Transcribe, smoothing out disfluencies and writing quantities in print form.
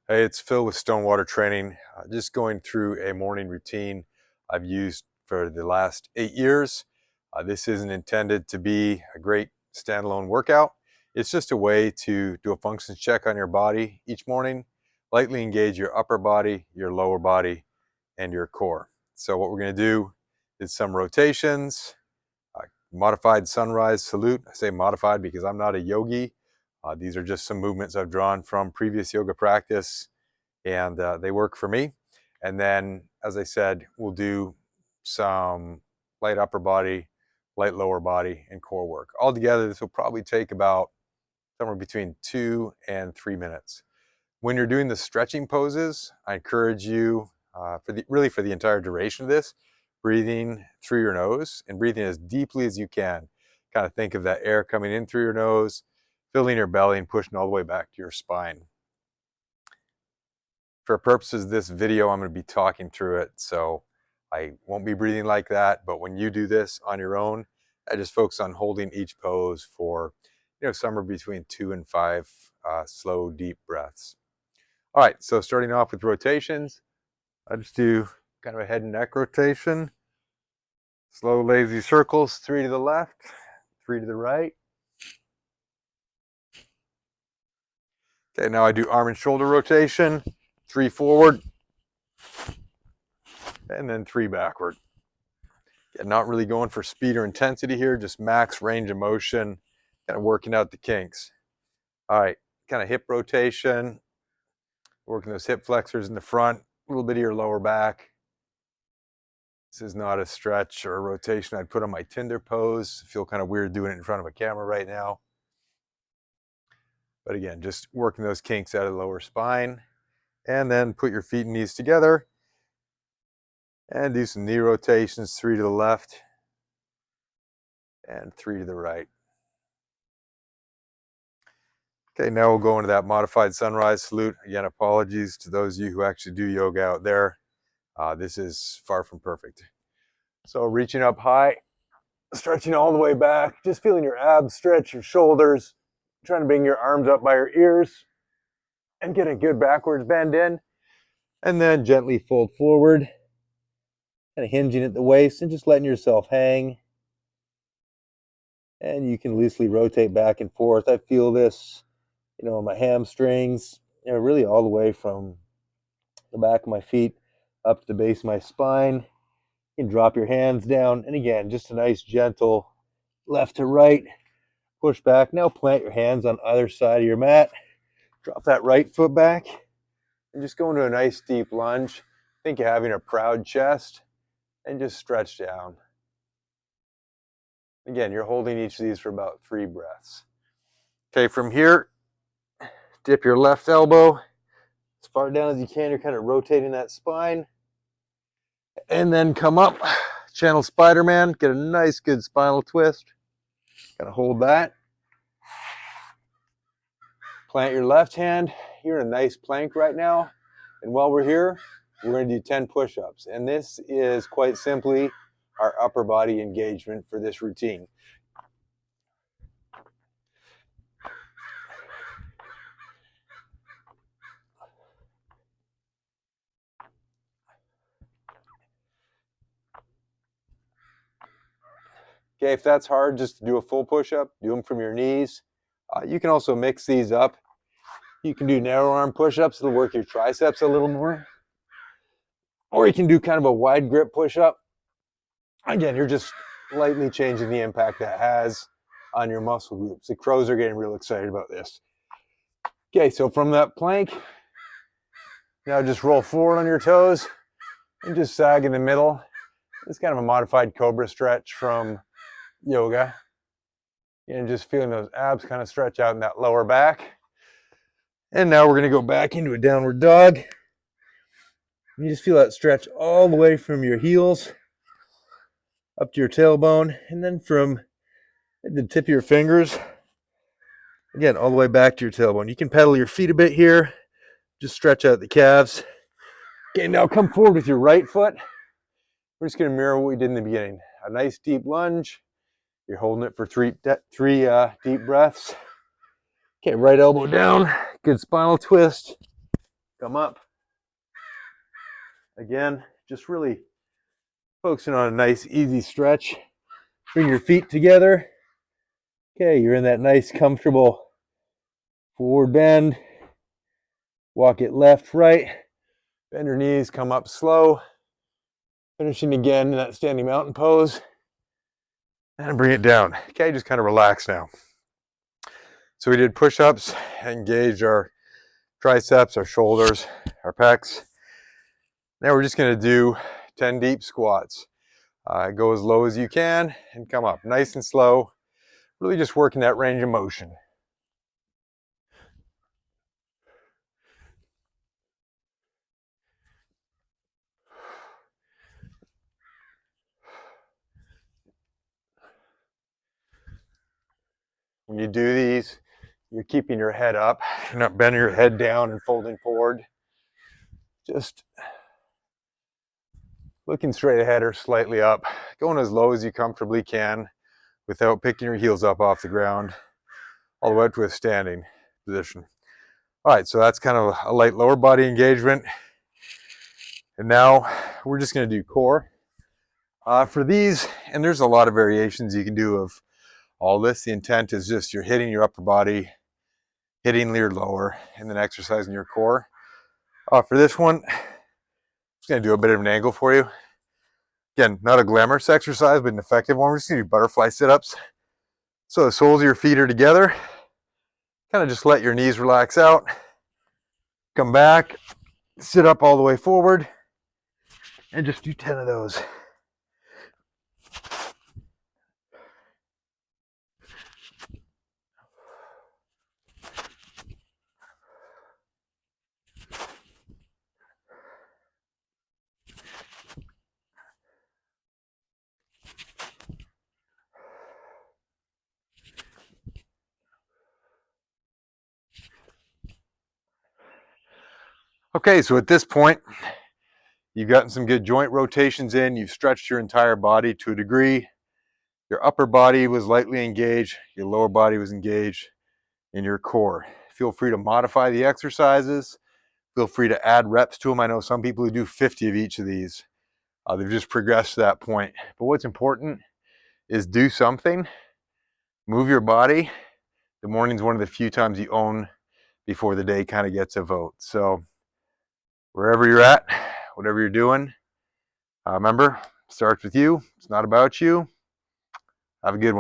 Hey, it's Phil with Stonewater Training. Just going through a morning routine I've used for the last 8 years. This isn't intended to be a great standalone workout. It's just a way to do a functions check on your body each morning, lightly engage your upper body, your lower body, and your core. So what we're going to do is some rotations, modified sunrise salute. I say modified because I'm not a yogi. These are just some movements I've drawn from previous yoga practice, and they work for me. And then, as I said, we'll do some light upper body, light lower body, and core work. Altogether, this will probably take about somewhere between 2 and 3 minutes. When you're doing the stretching poses, I encourage you, for the entire duration of this, breathing through your nose and breathing as deeply as you can. Kind of think of that air coming in through your nose, filling your belly and pushing all the way back to your spine. For purposes of this video, I'm going to be talking through it, so I won't be breathing like that. But when you do this on your own, I just focus on holding each pose for, somewhere between 2 and 5 slow, deep breaths. All right, so starting off with rotations, I just do kind of a head and neck rotation. Slow, lazy circles, 3 to the left, 3 to the right. Okay, now I do arm and shoulder rotation, 3 forward, and then 3 backward. Yeah, not really going for speed or intensity here, just max range of motion, kind of working out the kinks. All right, kind of hip rotation, working those hip flexors in the front, a little bit of your lower back. This is not a stretch or a rotation I'd put on my Tinder pose. I feel kind of weird doing it in front of a camera right now. But again, just working those kinks out of the lower spine. And then put your feet and knees together and do some knee rotations, 3 to the left and 3 to the right. Okay, now we'll go into that modified sunrise salute. Again, apologies to those of you who actually do yoga out there. This is far from perfect. So reaching up high, stretching all the way back, just feeling your abs stretch, your shoulders, trying to bring your arms up by your ears and get a good backwards bend in. And then gently fold forward, kind of hinging at the waist and just letting yourself hang. And you can loosely rotate back and forth. I feel this, my hamstrings, really all the way from the back of my feet up to the base of my spine. You can drop your hands down. And again, just a nice gentle left to right, push back. Now plant your hands on either side of your mat. Drop that right foot back and just go into a nice deep lunge. Think of having a proud chest and just stretch down. Again, you're holding each of these for about 3 breaths. Okay, from here, dip your left elbow as far down as you can. You're kind of rotating that spine. And then come up, channel Spider-Man, get a nice good spinal twist. Kind of hold that. Plant your left hand. You're in a nice plank right now. And while we're here, we're going to do 10 push-ups. And this is quite simply our upper body engagement for this routine. Okay, if that's hard, just to do a full push-up, do them from your knees. You can also mix these up. You can do narrow arm push-ups to work your triceps a little more. Or you can do kind of a wide grip push-up. Again, you're just lightly changing the impact that has on your muscle groups. The crows are getting real excited about this. Okay, so from that plank, now just roll forward on your toes and just sag in the middle. It's kind of a modified cobra stretch from yoga. And just feeling those abs kind of stretch out in that lower back. And now we're going to go back into a downward dog. You just feel that stretch all the way from your heels up to your tailbone, and then from the tip of your fingers, again, all the way back to your tailbone. You can pedal your feet a bit here, just stretch out the calves. Okay, now come forward with your right foot. We're just going to mirror what we did in the beginning. A nice deep lunge. You're holding it for three deep breaths. Okay, right elbow down, good spinal twist. come up. Again, just really focusing on a nice, easy stretch. Bring your feet together. Okay, you're in that nice, comfortable forward bend. Walk it left, right. Bend your knees, come up slow. Finishing again in that standing mountain pose. And bring it down. Okay, just kind of relax now. So we did push-ups, engage our triceps, our shoulders, our pecs. Now we're just going to do 10 deep squats. Go as low as you can and come up nice and slow. Really just working that range of motion. When you do these, you're keeping your head up. You're not bending your head down and folding forward. Just looking straight ahead or slightly up. Going as low as you comfortably can without picking your heels up off the ground, all the way up to a standing position. All right, so that's kind of a light lower body engagement. And now we're just going to do core. For these, and there's a lot of variations you can do of all this. The intent is just you're hitting your upper body, hitting your lower, and then exercising your core. For this one, I'm just going to do a bit of an angle for you. Again, not a glamorous exercise, but an effective one. We're just going to do butterfly sit-ups. So the soles of your feet are together. Kind of just let your knees relax out. Come back, sit up all the way forward, and just do 10 of those. Okay, so at this point, you've gotten some good joint rotations in. You've stretched your entire body to a degree. Your upper body was lightly engaged. Your lower body was engaged in your core. Feel free to modify the exercises. Feel free to add reps to them. I know some people who do 50 of each of these. They've just progressed to that point. But what's important is do something. Move your body. The morning's one of the few times you own before the day kind of gets a vote. So wherever you're at, whatever you're doing, remember, it starts with you. It's not about you. Have a good one.